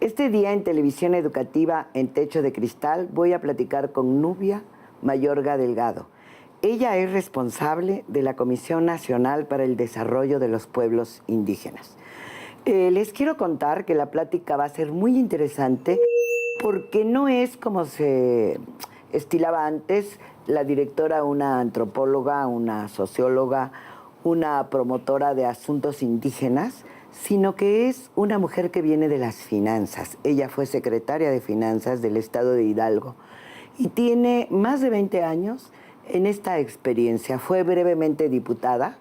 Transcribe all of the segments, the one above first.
Este día en Televisión Educativa en Techo de Cristal voy a platicar con Nubia Mayorga Delgado. Ella es responsable de la Comisión Nacional para el Desarrollo de los Pueblos Indígenas. Les quiero contar que la plática va a ser muy interesante porque no es como se estilaba antes, la directora una antropóloga, una socióloga, una promotora de asuntos indígenas, sino que es una mujer que viene de las finanzas. Ella fue secretaria de Finanzas del Estado de Hidalgo y tiene más de 20 años en esta experiencia. Fue brevemente diputada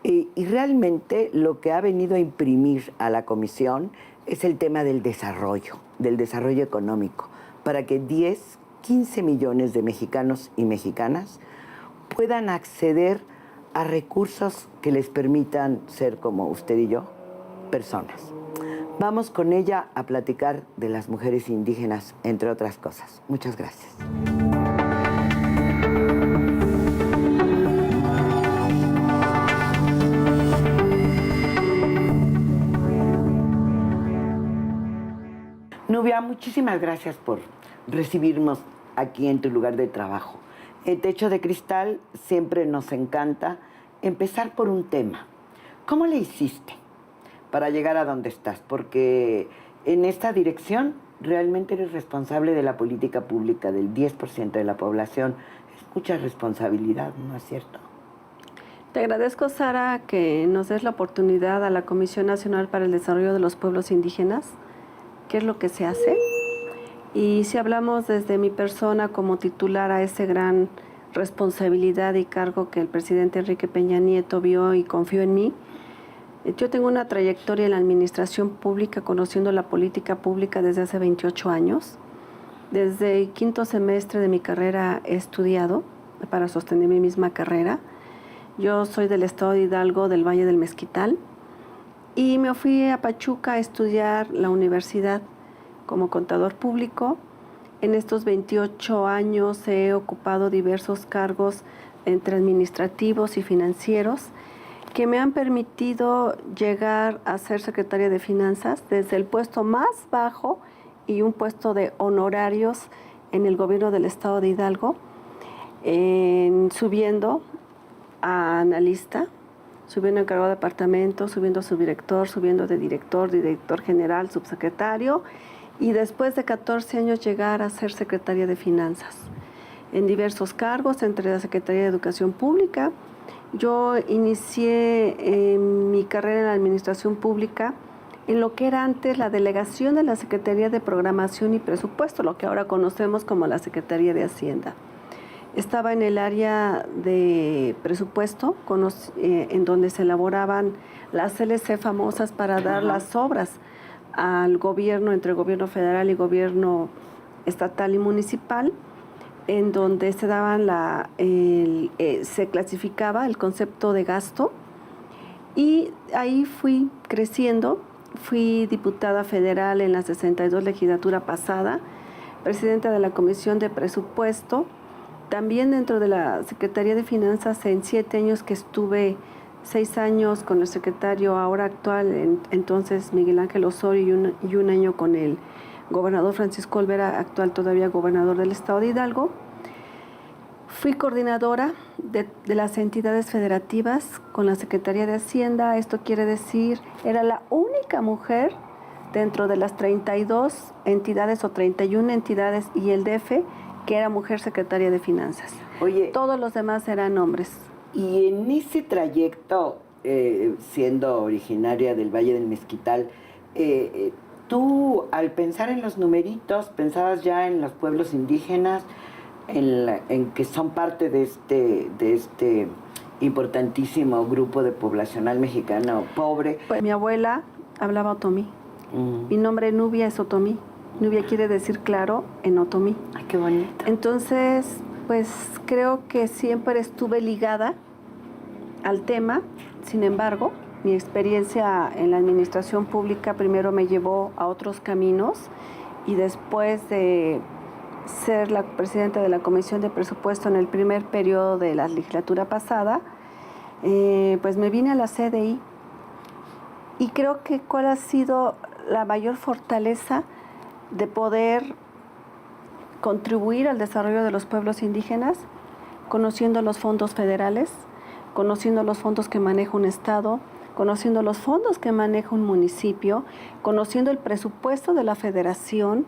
y realmente lo que ha venido a imprimir a la comisión es el tema del desarrollo económico, para que 10, 15 millones de mexicanos y mexicanas puedan acceder a recursos que les permitan ser como usted y yo, personas. Vamos con ella a platicar de las mujeres indígenas, entre otras cosas. Muchas gracias. Nubia, muchísimas gracias por recibirnos aquí en tu lugar de trabajo. En Techo de Cristal siempre nos encanta empezar por un tema. ¿Cómo le hiciste para llegar a donde estás? Porque en esta dirección realmente eres responsable de la política pública del 10% de la población. Es mucha responsabilidad, ¿no es cierto? Te agradezco, Sara, que nos des la oportunidad a la Comisión Nacional para el Desarrollo de los Pueblos Indígenas, qué es lo que se hace. Y si hablamos desde mi persona como titular a esa gran responsabilidad y cargo que el presidente Enrique Peña Nieto vio y confió en mí, yo tengo una trayectoria en la administración pública, conociendo la política pública desde hace 28 años. Desde el quinto semestre de mi carrera he estudiado para sostener mi misma carrera. Yo soy del estado de Hidalgo, del Valle del Mezquital, y me fui a Pachuca a estudiar la universidad como contador público. En estos 28 años he ocupado diversos cargos entre administrativos y financieros que me han permitido llegar a ser secretaria de Finanzas desde el puesto más bajo y un puesto de honorarios en el gobierno del estado de Hidalgo, subiendo a analista, subiendo encargado de departamento, subiendo a subdirector, subiendo de director, director general, subsecretario, y después de 14 años llegar a ser secretaria de Finanzas. En diversos cargos, entre la Secretaría de Educación Pública. Yo inicié mi carrera en la administración pública en lo que era antes la delegación de la Secretaría de Programación y Presupuesto, lo que ahora conocemos como la Secretaría de Hacienda. Estaba en el área de presupuesto, en donde se elaboraban las LC famosas para dar las obras al gobierno, entre el gobierno federal y gobierno estatal y municipal, en donde se daban se clasificaba el concepto de gasto, y ahí fui creciendo. Fui diputada federal en la 62 legislatura pasada, presidenta de la Comisión de Presupuesto, también dentro de la Secretaría de Finanzas en 7 años que estuve, 6 años con el secretario ahora actual, entonces Miguel Ángel Osorio, y un año con el gobernador Francisco Olvera, actual todavía gobernador del estado de Hidalgo. Fui coordinadora de las entidades federativas con la Secretaría de Hacienda. Esto quiere decir, era la única mujer dentro de las 32 entidades o 31 entidades y el DF que era mujer secretaria de Finanzas. Oye, todos los demás eran hombres. Y en ese trayecto, siendo originaria del Valle del Mezquital, tú al pensar en los numeritos, pensabas ya en los pueblos indígenas, en que son parte de este importantísimo grupo de poblacional mexicano pobre. Pues mi abuela hablaba otomí. Mi nombre Nubia es otomí. Nubia quiere decir claro en otomí. Ay, qué bonito. Entonces, pues creo que siempre estuve ligada al tema. Sin embargo, mi experiencia en la administración pública primero me llevó a otros caminos, y después de ser la presidenta de la Comisión de Presupuesto en el primer periodo de la legislatura pasada, pues me vine a la CDI. Y creo que cuál ha sido la mayor fortaleza de poder contribuir al desarrollo de los pueblos indígenas, conociendo los fondos federales, conociendo los fondos que maneja un estado, conociendo los fondos que maneja un municipio, conociendo el presupuesto de la federación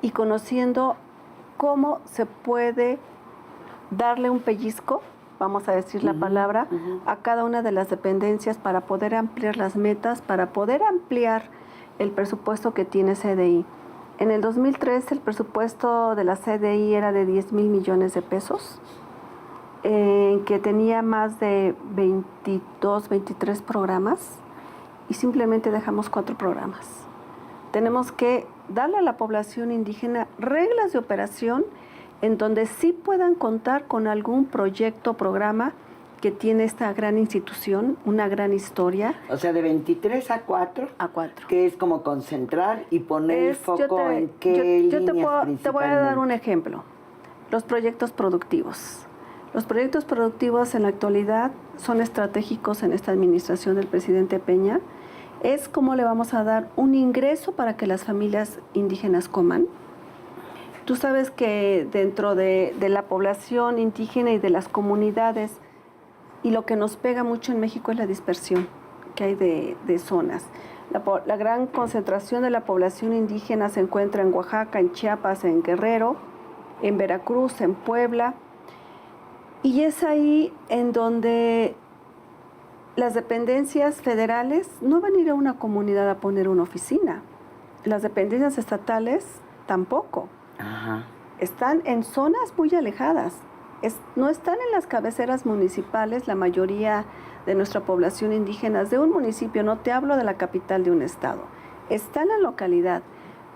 y conociendo cómo se puede darle un pellizco, vamos a decir la palabra, a cada una de las dependencias para poder ampliar las metas, para poder ampliar el presupuesto que tiene CDI. En el 2013 el presupuesto de la CDI era de 10,000 millones de pesos, que tenía más de 22, 23 programas y simplemente dejamos 4 programas. Tenemos que darle a la población indígena reglas de operación en donde sí puedan contar con algún proyecto o programa que tiene esta gran institución, una gran historia. O sea, de 23 a 4. A 4. Que es como concentrar y poner el foco en qué yo líneas te voy a dar un ejemplo. Los proyectos productivos. Los proyectos productivos en la actualidad son estratégicos en esta administración del presidente Peña. Es cómo le vamos a dar un ingreso para que las familias indígenas coman. Tú sabes que dentro de la población indígena y de las comunidades, y lo que nos pega mucho en México es la dispersión que hay de zonas. La gran concentración de la población indígena se encuentra en Oaxaca, en Chiapas, en Guerrero, en Veracruz, en Puebla. Y es ahí en donde las dependencias federales no van a ir a una comunidad a poner una oficina. Las dependencias estatales tampoco. Ajá. Están en zonas muy alejadas. No están en las cabeceras municipales la mayoría de nuestra población indígena de un municipio. No te hablo de la capital de un estado. Está en la localidad.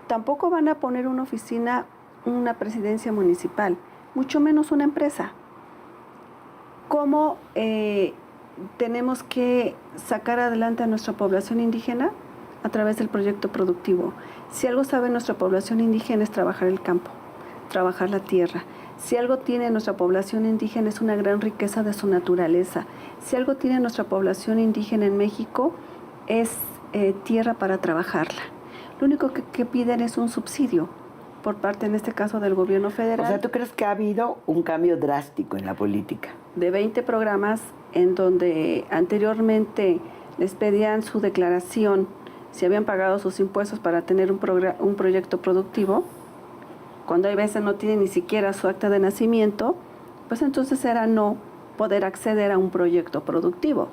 Tampoco van a poner una oficina, una presidencia municipal, mucho menos una empresa. ¿Cómo tenemos que sacar adelante a nuestra población indígena? A través del proyecto productivo. Si algo sabe nuestra población indígena es trabajar el campo, trabajar la tierra. Si algo tiene nuestra población indígena es una gran riqueza de su naturaleza. Si algo tiene nuestra población indígena en México es tierra para trabajarla. Lo único que piden es un subsidio por parte, en este caso, del gobierno federal. O sea, ¿tú crees que ha habido un cambio drástico en la política? De 20 programas en donde anteriormente les pedían su declaración si habían pagado sus impuestos para tener un proyecto productivo, cuando hay veces no tienen ni siquiera su acta de nacimiento, pues entonces era no poder acceder a un proyecto productivo.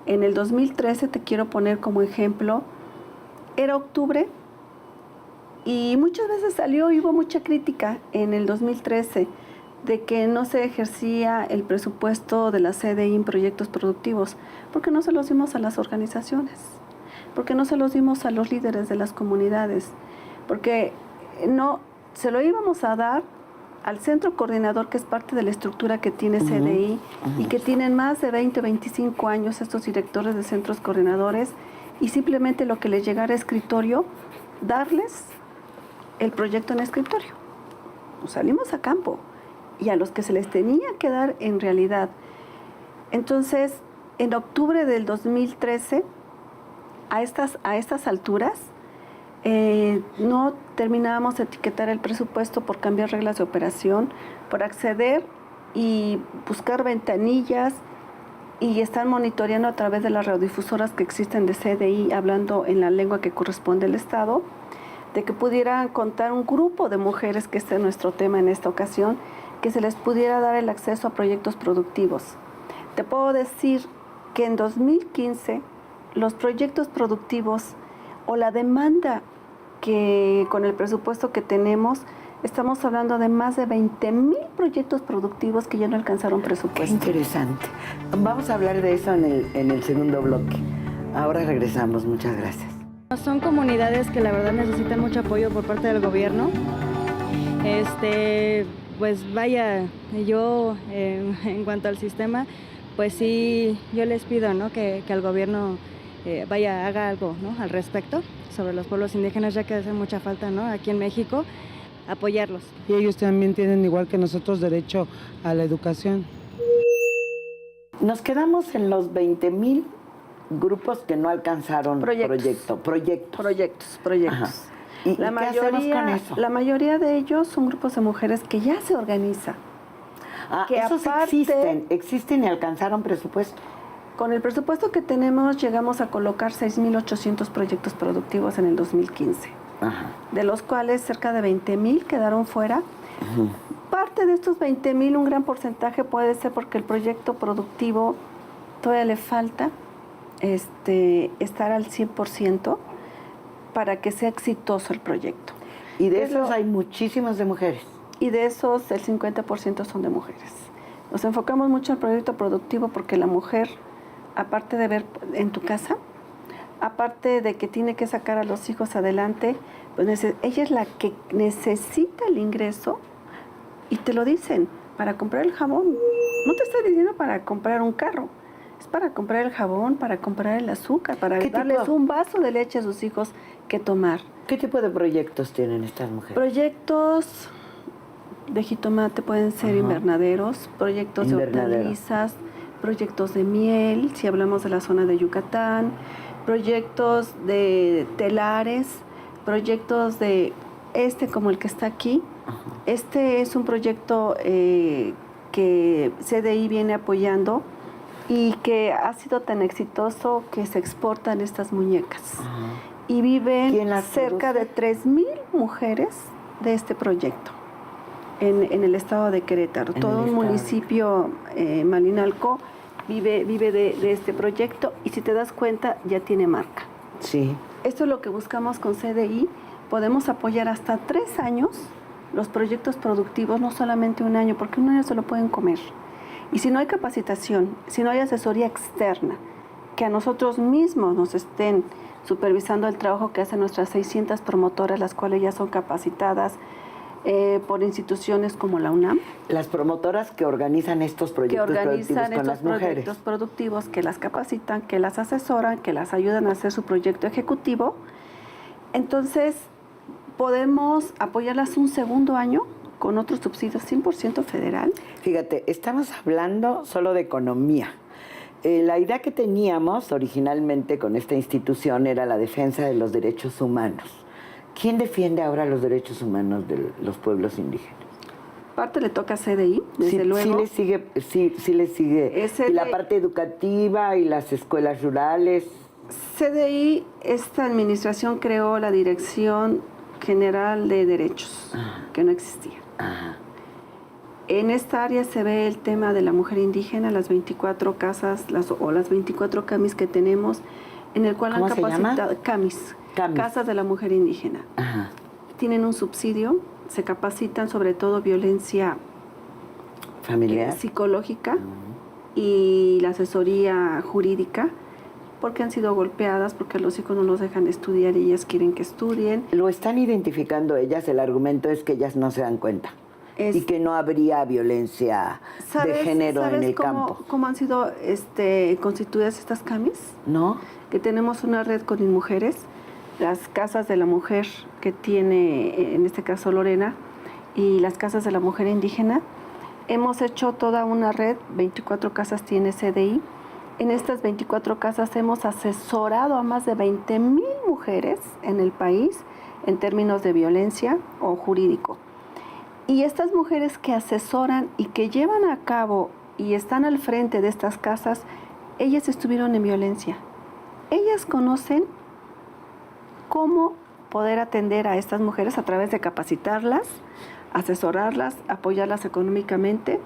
En el 2013, te quiero poner como ejemplo, era octubre y muchas veces salió y hubo mucha crítica en el 2013 de que no se ejercía el presupuesto de la CDI en proyectos productivos, porque no se los dimos a las organizaciones, porque no se los dimos a los líderes de las comunidades, porque no se lo íbamos a dar al centro coordinador, que es parte de la estructura que tiene CDI y que tienen más de 20, 25 años estos directores de centros coordinadores, y simplemente lo que les llegara a escritorio, darles el proyecto en escritorio. Nos salimos a campo y a los que se les tenía que dar en realidad. Entonces, en octubre del 2013, a estas alturas, no terminábamos de etiquetar el presupuesto por cambiar reglas de operación, por acceder y buscar ventanillas, y están monitoreando a través de las radiodifusoras que existen de CDI, hablando en la lengua que corresponde al Estado, de que pudieran contar un grupo de mujeres, que este es nuestro tema en esta ocasión, que se les pudiera dar el acceso a proyectos productivos. Te puedo decir que en 2015 los proyectos productivos o la demanda que con el presupuesto que tenemos, estamos hablando de más de 20,000 proyectos productivos que ya no alcanzaron presupuesto. Qué interesante. Vamos a hablar de eso en el segundo bloque. Ahora regresamos. Muchas gracias. Son comunidades que la verdad necesitan mucho apoyo por parte del gobierno. Pues vaya, yo en cuanto al sistema, pues sí, yo les pido, ¿no?, que el gobierno haga algo, ¿no?, al respecto sobre los pueblos indígenas, ya que hace mucha falta, ¿no?, aquí en México, apoyarlos. Y ellos también tienen, igual que nosotros, derecho a la educación. Nos quedamos en los 20,000 grupos que no alcanzaron proyectos. Proyectos. Ajá. ¿Y qué hacemos con eso? La mayoría de ellos son grupos de mujeres que ya se organizan. Que esos existen y alcanzaron presupuesto. Con el presupuesto que tenemos llegamos a colocar 6,800 proyectos productivos en el 2015, Ajá. de los cuales cerca de 20,000 quedaron fuera. Ujú. Parte de estos 20,000, un gran porcentaje puede ser porque el proyecto productivo todavía le falta estar al 100% para que sea exitoso el proyecto. Y de esos hay muchísimas de mujeres. Y de esos el 50% son de mujeres. Nos enfocamos mucho en el proyecto productivo porque la mujer, aparte de ver en tu casa, aparte de que tiene que sacar a los hijos adelante, pues ella es la que necesita el ingreso y te lo dicen, para comprar el jabón. No te estoy diciendo para comprar un carro, es para comprar el jabón, para comprar el azúcar, para darles un vaso de leche a sus hijos que tomar. ¿Qué tipo de proyectos tienen estas mujeres? Proyectos de jitomate pueden ser invernaderos, proyectos de hortalizas, proyectos de miel, si hablamos de la zona de Yucatán, proyectos de telares, proyectos de como el que está aquí. Ajá. Este es un proyecto que CDI viene apoyando y que ha sido tan exitoso que se exportan estas muñecas. Ajá. Y viven ¿Quién las cerca produce? de 3,000 mujeres de este proyecto en el estado de Querétaro. Todo un municipio, Malinalco, vive de este proyecto y si te das cuenta ya tiene marca. Sí. Esto es lo que buscamos con CDI. Podemos apoyar hasta 3 años los proyectos productivos, no solamente un año, porque un año se lo pueden comer. Y si no hay capacitación, si no hay asesoría externa, que a nosotros mismos nos estén supervisando el trabajo que hacen nuestras 600 promotoras, las cuales ya son capacitadas por instituciones como la UNAM. Las promotoras que organizan estos proyectos productivos con las mujeres. Proyectos productivos, que las capacitan, que las asesoran, que las ayudan a hacer su proyecto ejecutivo. Entonces, podemos apoyarlas un segundo año con otros subsidios 100% federal. Fíjate, estamos hablando solo de economía. La idea que teníamos originalmente con esta institución era la defensa de los derechos humanos. ¿Quién defiende ahora los derechos humanos de los pueblos indígenas? Parte le toca a CDI, desde luego. Sí le sigue. Y la parte educativa y las escuelas rurales. CDI, esta administración creó la Dirección General de Derechos, que no existía. Ajá. En esta área se ve el tema de la mujer indígena, las 24 casas o las 24 camis que tenemos, en el cual han capacitado camis, casas de la mujer indígena. Ajá. Tienen un subsidio, se capacitan sobre todo violencia familiar, psicológica y la asesoría jurídica, porque han sido golpeadas, porque los hijos no los dejan estudiar y ellas quieren que estudien. Lo están identificando ellas, el argumento es que ellas no se dan cuenta. Y que no habría violencia de género en el campo. ¿Cómo han sido constituidas estas camis? ¿No? Que tenemos una red con mujeres, las casas de la mujer que tiene, en este caso Lorena, y las casas de la mujer indígena. Hemos hecho toda una red, 24 casas tiene CDI. En estas 24 casas hemos asesorado a más de 20,000 mujeres en el país en términos de violencia o jurídico. Y estas mujeres que asesoran y que llevan a cabo y están al frente de estas casas, ellas estuvieron en violencia. Ellas conocen cómo poder atender a estas mujeres a través de capacitarlas, asesorarlas, apoyarlas económicamente,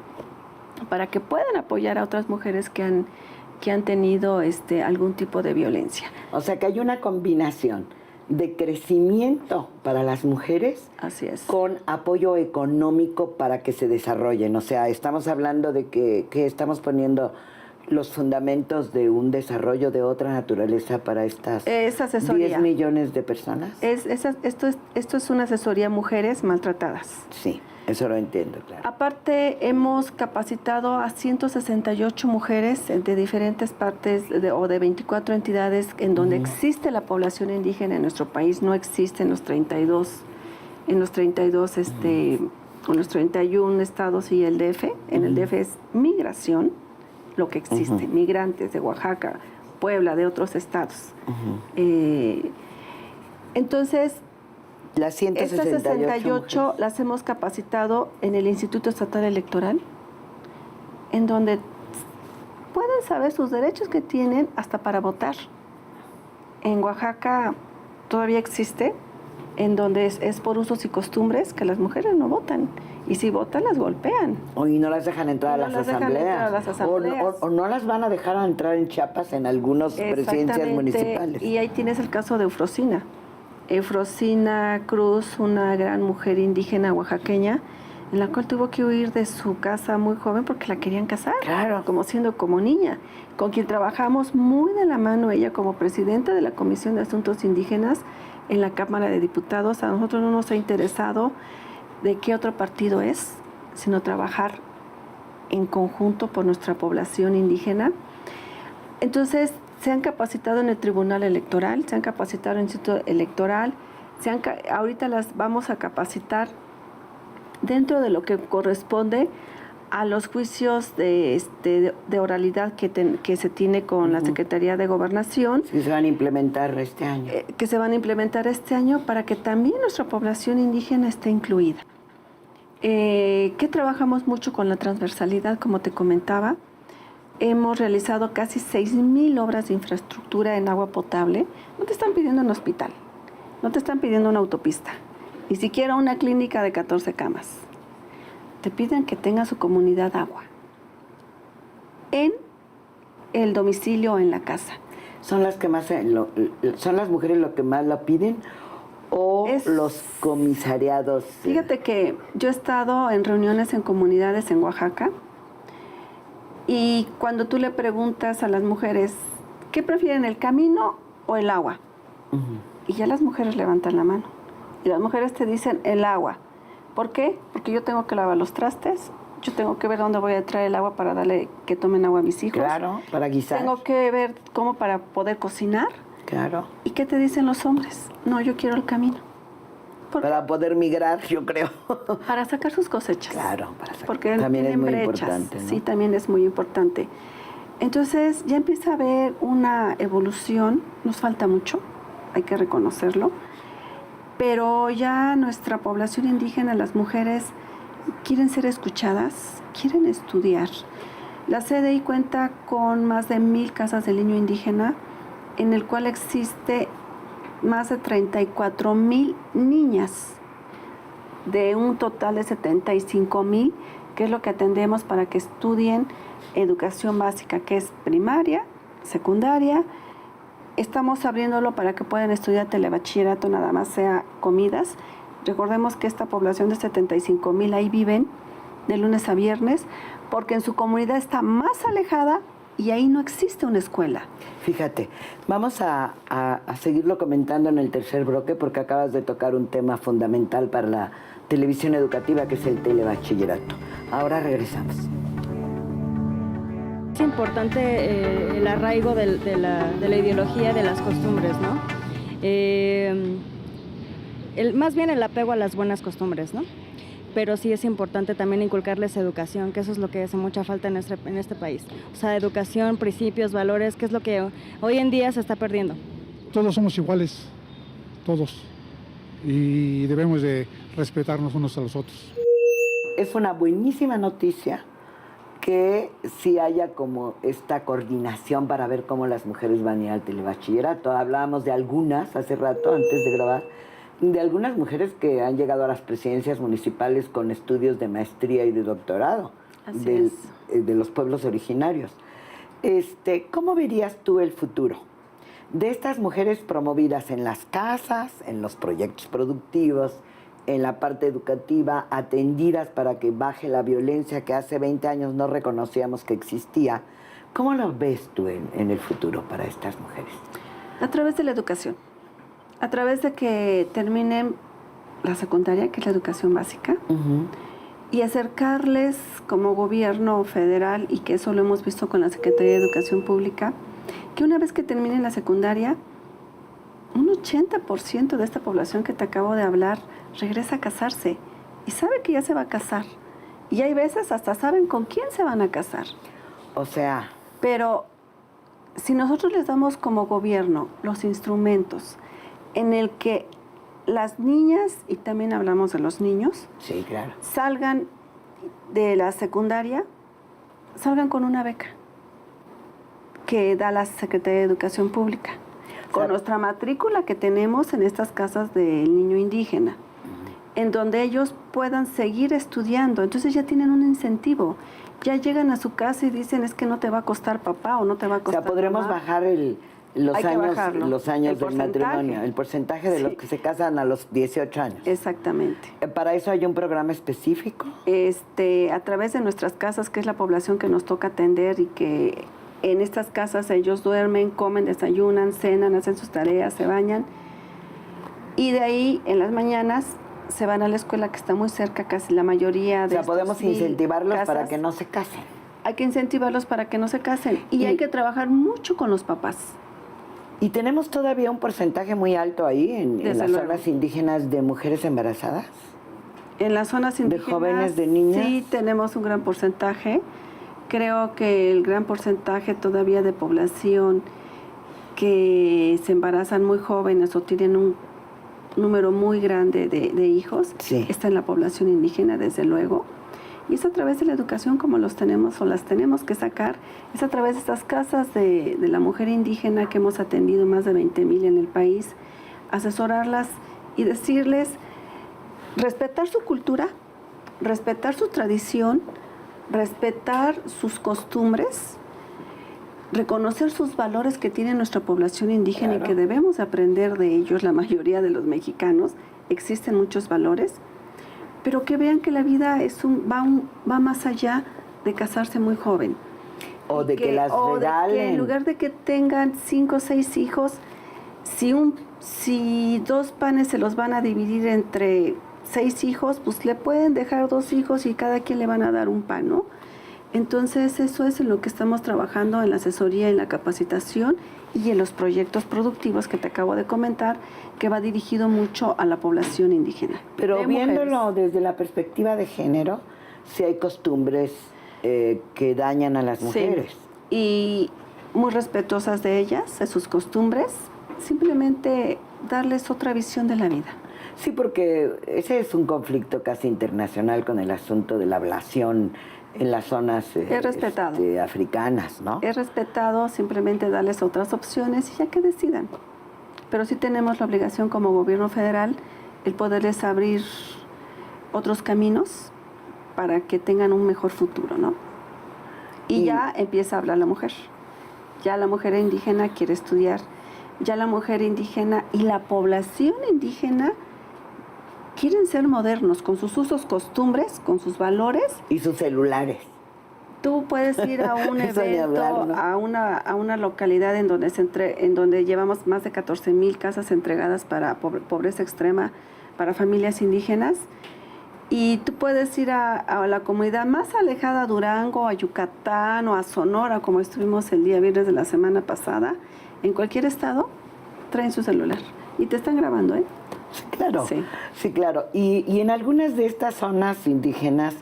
para que puedan apoyar a otras mujeres que han tenido algún tipo de violencia. O sea que hay una combinación de crecimiento para las mujeres. Así es. Con apoyo económico para que se desarrollen. O sea, estamos hablando de que estamos poniendo los fundamentos de un desarrollo de otra naturaleza para estas 10 millones de personas. Esto es una asesoría a mujeres maltratadas. Sí, eso lo entiendo, claro. Aparte, hemos capacitado a 168 mujeres de diferentes partes o de 24 entidades en donde existe la población indígena en nuestro país. No existe en los 32 con los 31 estados y el DF. En el DF es migración, lo que existe, migrantes de Oaxaca, Puebla, de otros estados. Entonces, Las estas 168 68 las hemos capacitado en el Instituto Estatal Electoral, en donde pueden saber sus derechos que tienen hasta para votar. En Oaxaca todavía existe, en donde es por usos y costumbres que las mujeres no votan. Y si votan, las golpean. Y no las dejan entrar, No a, las las dejan entrar a las asambleas. O no las van a dejar entrar en Chiapas en algunas presidencias municipales. Y ahí tienes el caso de Eufrosina. Eufrosina Cruz, una gran mujer indígena oaxaqueña, en la cual tuvo que huir de su casa muy joven porque la querían casar, Claro. como siendo como niña, con quien trabajamos muy de la mano, ella como presidenta de la Comisión de Asuntos Indígenas en la Cámara de Diputados. A nosotros no nos ha interesado de qué otro partido es, sino trabajar en conjunto por nuestra población indígena. Entonces, se han capacitado en el Tribunal Electoral, se han capacitado en el Instituto Electoral, ahorita las vamos a capacitar dentro de lo que corresponde a los juicios de oralidad que se tiene con la Secretaría de Gobernación. Sí, se van a implementar este año. Que se van a implementar este año para que también nuestra población indígena esté incluida. Que trabajamos mucho con la transversalidad, como te comentaba. Hemos realizado casi 6,000 obras de infraestructura en agua potable. No te están pidiendo un hospital, no te están pidiendo una autopista, ni siquiera una clínica de 14 camas. Te piden que tenga su comunidad agua en el domicilio o en la casa. ¿Son las que más son las mujeres lo que más la piden o los comisariados? Fíjate que yo he estado en reuniones en comunidades en Oaxaca y cuando tú le preguntas a las mujeres ¿qué prefieren, el camino o el agua? Y ya las mujeres levantan la mano y las mujeres te dicen el agua. ¿Por qué? Porque yo tengo que lavar los trastes, yo tengo que ver dónde voy a traer el agua para darle que tomen agua a mis hijos. Claro, para guisar. Tengo que ver cómo para poder cocinar. Claro. ¿Y qué te dicen los hombres? No, yo quiero el camino. ¿Por Para poder migrar, yo creo. Para sacar sus cosechas. Claro, para sacar. Porque También es tienen muy brechas. importante, ¿no? Sí, también es muy importante. Entonces, ya empieza a haber una evolución. Nos falta mucho, hay que reconocerlo. Pero ya nuestra población indígena, las mujeres, quieren ser escuchadas, quieren estudiar. La CDI cuenta con más de 1,000 casas del niño indígena, en el cual existe más de 34,000 niñas, de un total de 75,000, que es lo que atendemos para que estudien educación básica, que es primaria, secundaria. Estamos abriéndolo para que puedan estudiar telebachillerato, nada más sea comidas. Recordemos que esta población de 75,000 ahí viven de lunes a viernes, porque en su comunidad está más alejada y ahí no existe una escuela. Fíjate, vamos a seguirlo comentando en el tercer bloque porque acabas de tocar un tema fundamental para la televisión educativa, que es el telebachillerato. Ahora regresamos. Es importante el arraigo de la ideología, de las costumbres, ¿no? Más bien el apego a las buenas costumbres, ¿no? Pero sí es importante también inculcarles educación, que eso es lo que hace mucha falta en este país. O sea, educación, principios, valores, que es lo que hoy en día se está perdiendo. Todos somos iguales, todos, y debemos de respetarnos unos a los otros. Es una buenísima noticia que sí haya como esta coordinación para ver cómo las mujeres van a ir al telebachillerato. Hablábamos de algunas hace rato, antes de grabar, de algunas mujeres que han llegado a las presidencias municipales con estudios de maestría y de doctorado de los pueblos originarios. ¿Cómo verías tú el futuro de estas mujeres promovidas en las casas, en los proyectos productivos, en la parte educativa, atendidas para que baje la violencia que hace 20 años no reconocíamos que existía? ¿Cómo lo ves tú en el futuro para estas mujeres? A través de la educación. A través de que terminen la secundaria, que es la educación básica, y acercarles como gobierno federal, y que eso lo hemos visto con la Secretaría de Educación Pública, que una vez que terminen la secundaria, un 80% de esta población que te acabo de hablar regresa a casarse y sabe que ya se va a casar. Y hay veces hasta saben con quién se van a casar. O sea... Pero si nosotros les damos como gobierno los instrumentos en el que las niñas, y también hablamos de los niños, Sí, claro. salgan de la secundaria, salgan con una beca que da la Secretaría de Educación Pública, con nuestra matrícula que tenemos en estas casas del niño indígena, en donde ellos puedan seguir estudiando. Entonces ya tienen un incentivo. Ya llegan a su casa y dicen, es que no te va a costar papá o no te va a O costar sea, podremos mamá. bajar los Hay que bajarlo. los años El del porcentaje. matrimonio, el porcentaje de los Sí. que se casan a los 18 años. Exactamente. ¿Para eso hay un programa específico? A través de nuestras casas, que es la población que nos toca atender, y que en estas casas ellos duermen, comen, desayunan, cenan, hacen sus tareas, se bañan. Y de ahí, en las mañanas, se van a la escuela que está muy cerca, casi la mayoría O de sea, podemos incentivarlos para que no... no se casen. Hay que incentivarlos para que no se casen. Y hay que trabajar mucho con los papás. ¿Y tenemos todavía un porcentaje muy alto ahí en Desde las luego. zonas indígenas de mujeres embarazadas? En las zonas ¿De indígenas, jóvenes, de niñas? sí tenemos un gran porcentaje. Creo que el gran porcentaje todavía de población que se embarazan muy jóvenes o tienen un número muy grande de hijos, Sí. está en la población indígena, desde luego. Y es a través de la educación como los tenemos o las tenemos que sacar. Es a través de estas casas de la mujer indígena que hemos atendido, más de 20,000 en el país, asesorarlas y decirles, respetar su cultura, respetar su tradición, respetar sus costumbres, reconocer sus valores que tiene nuestra población indígena, Claro. y que debemos aprender de ellos, la mayoría de los mexicanos. Existen muchos valores, pero que vean que la vida va más allá de casarse muy joven. O de que las o de que regalen. en lugar de que tengan 5 o 6 hijos, si 2 panes se los van a dividir entre 6 hijos, pues le pueden dejar 2 hijos y cada quien le van a dar un pan, ¿no? Entonces eso es en lo que estamos trabajando en la asesoría, en la capacitación y en los proyectos productivos que te acabo de comentar, que va dirigido mucho a la población indígena. Pero de viéndolo mujeres. desde la perspectiva de género, sí hay costumbres que dañan a las Sí. mujeres. Y muy respetuosas de ellas, de sus costumbres, simplemente darles otra visión de la vida. Sí, porque ese es un conflicto casi internacional con el asunto de la ablación en las zonas Es respetado. africanas, ¿no? Es respetado, simplemente darles otras opciones y ya que decidan. Pero sí tenemos la obligación como gobierno federal el poderles abrir otros caminos para que tengan un mejor futuro, ¿no? Y ya empieza a hablar la mujer. Ya la mujer indígena quiere estudiar. Ya la mujer indígena y la población indígena quieren ser modernos con sus usos, costumbres, con sus valores. Y sus celulares. Tú puedes ir a un Eso ni evento, hablar, ¿no? a una localidad en donde llevamos más de 14,000 casas entregadas para pobreza extrema, para familias indígenas. Y tú puedes ir a la comunidad más alejada, a Durango, a Yucatán o a Sonora, como estuvimos el día viernes de la semana pasada. En cualquier estado, traen su celular y te están grabando, ¿eh? Sí, claro. Sí. Sí, claro. Y en algunas de estas zonas indígenas,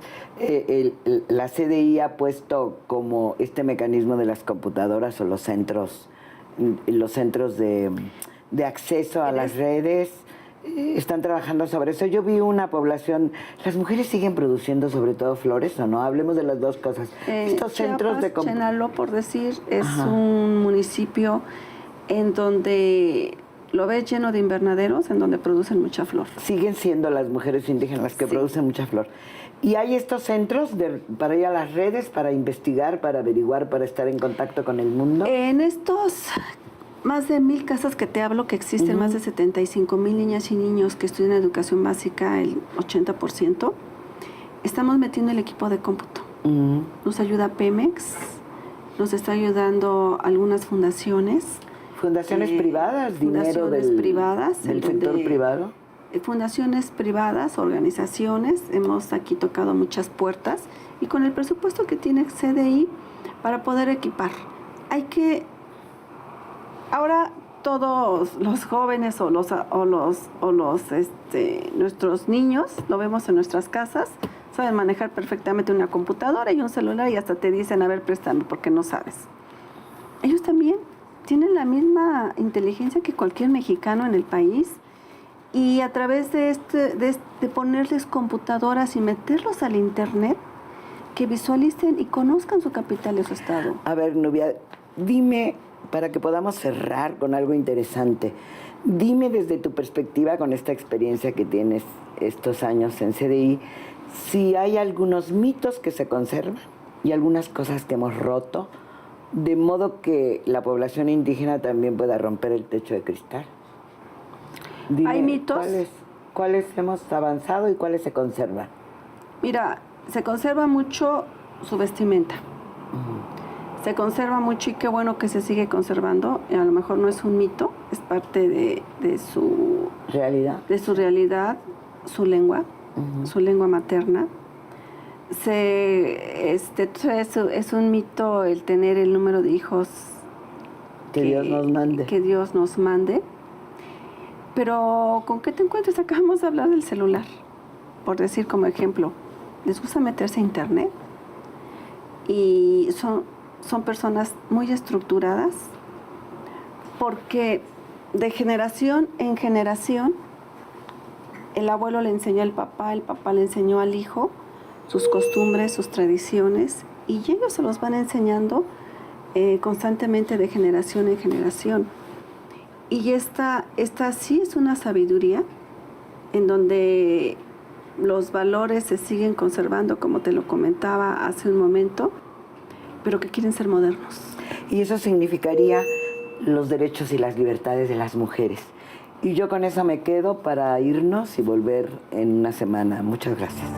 la CDI ha puesto como este mecanismo de las computadoras o los centros de acceso a las redes. Están trabajando sobre eso. Yo vi una población, las mujeres siguen produciendo sobre todo flores, ¿o no? Hablemos de las dos cosas. Estos centros de Chenaló, por decir, es Ajá. un municipio en donde lo ves lleno de invernaderos, en donde producen mucha flor. siguen siendo las mujeres indígenas las que Sí. producen mucha flor. Y hay estos centros para ir a las redes, para investigar, para averiguar, para estar en contacto con el mundo. En estos más de 1,000 casas que te hablo, que existen más de 75,000 niñas y niños que estudian educación básica, el 80%, estamos metiendo el equipo de cómputo. Mm. Nos ayuda Pemex, nos está ayudando algunas fundaciones. Fundaciones privadas, dinero fundaciones privadas, del en sector donde- privado. Fundaciones privadas, organizaciones, hemos aquí tocado muchas puertas y con el presupuesto que tiene CDI para poder equipar. Ahora todos los jóvenes o nuestros niños, lo vemos en nuestras casas, saben manejar perfectamente una computadora y un celular y hasta te dicen, a ver, préstame porque no sabes. ellos también tienen la misma inteligencia que cualquier mexicano en el país, y a través de ponerles computadoras y meterlos al internet, que visualicen y conozcan su capital y su estado. A ver, Nubia, dime, para que podamos cerrar con algo interesante, dime desde tu perspectiva, con esta experiencia que tienes estos años en CDI, si hay algunos mitos que se conservan y algunas cosas que hemos roto, de modo que la población indígena también pueda romper el techo de cristal. Dime, ¿hay mitos? ¿Cuáles hemos avanzado y cuáles se conservan? Mira, se conserva mucho su vestimenta. Se conserva mucho, y qué bueno que se sigue conservando. A lo mejor no es un mito, es parte de su realidad, su lengua, su lengua materna. Es un mito el tener el número de hijos que Dios nos mande. Pero ¿con qué te encuentras? Acabamos de hablar del celular, por decir como ejemplo. Les gusta meterse a internet y son personas muy estructuradas, porque de generación en generación el abuelo le enseñó al papá, el papá le enseñó al hijo sus costumbres, sus tradiciones, y ellos se los van enseñando constantemente de generación en generación. Y esta sí es una sabiduría en donde los valores se siguen conservando, como te lo comentaba hace un momento, pero que quieren ser modernos. Y eso significaría los derechos y las libertades de las mujeres. Y yo con eso me quedo para irnos y volver en una semana. Muchas gracias.